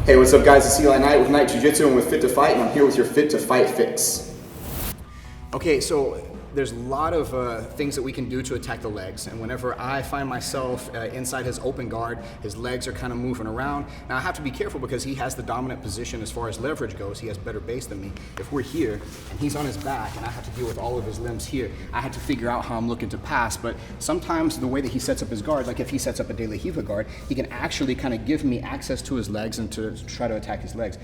Hey, what's up guys? It's Eli Knight with Knight Jiu-Jitsu and with Fit to Fight, and I'm here with your Fit to Fight fix. Okay, so there's a lot of things that we can do to attack the legs, and whenever I find myself inside his open guard, his legs are kind of moving around. Now I have to be careful because he has the dominant position as far as leverage goes. He has better base than me. If we're here and he's on his back and I have to deal with all of his limbs here, I have to figure out how I'm looking to pass. But sometimes the way that he sets up his guard, like if he sets up a De La Riva guard, he can actually kind of give me access to his legs and to try to attack his legs.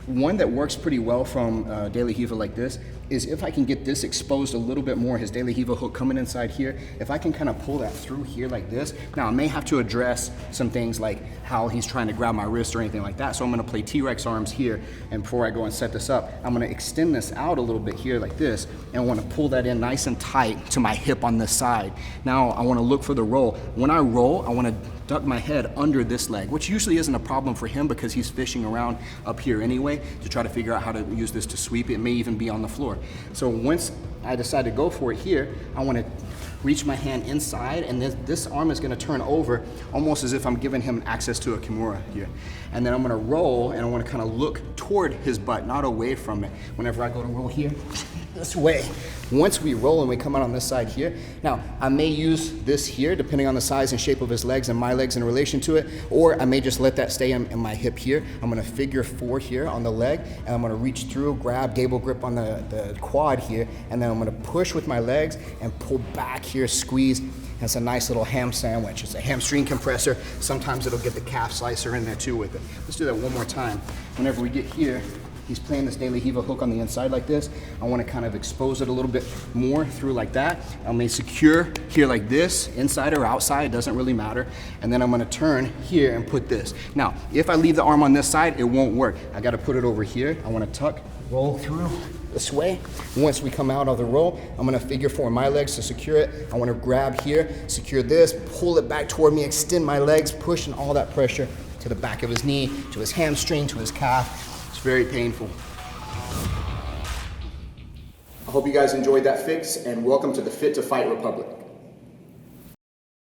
One that works pretty well from De La Riva like this is if I can get this exposed a little bit more, his De La Riva hook coming inside here, if I can kind of pull that through here like this. Now I may have to address some things like how he's trying to grab my wrist or anything like that, so I'm gonna play T-Rex arms here, and before I go and set this up, I'm gonna extend this out a little bit here like this, and I wanna pull that in nice and tight to my hip on this side. Now I wanna look for the roll. When I roll, I wanna duck my head under this leg, which usually isn't a problem for him because he's fishing around up here anyway to try to figure out how to use this to sweep. It may even be on the floor. So once I decide to go for it here, I want to reach my hand inside, and this arm is going to turn over almost as if I'm giving him access to a Kimura here. And then I'm going to roll, and I want to kind of look toward his butt, not away from it. Whenever I go to roll here, this way. Once we roll and we come out on this side here, now I may use this here depending on the size and shape of his legs and my legs in relation to it, or I may just let that stay in my hip here. I'm going to figure 4 here on the leg, and I'm going to reach through, grab gable grip on the quad here, and then I'm going to push with my legs and pull back here, squeeze. It's a nice little ham sandwich. It's a hamstring compressor. Sometimes it'll get the calf slicer in there too with it. Let's do that one more time. Whenever we get here, he's playing this De La Riva hook on the inside like this. I want to kind of expose it a little bit more through like that. I may secure here like this, inside or outside, doesn't really matter. And then I'm going to turn here and put this. Now, if I leave the arm on this side, it won't work. I got to put it over here. I want to tuck, roll through this way. Once we come out of the roll, I'm going to figure 4 my legs to secure it. I want to grab here, secure this, pull it back toward me, extend my legs, pushing all that pressure to the back of his knee, to his hamstring, to his calf. It's very painful. I hope you guys enjoyed that fix, and welcome to the Fit to Fight Republic.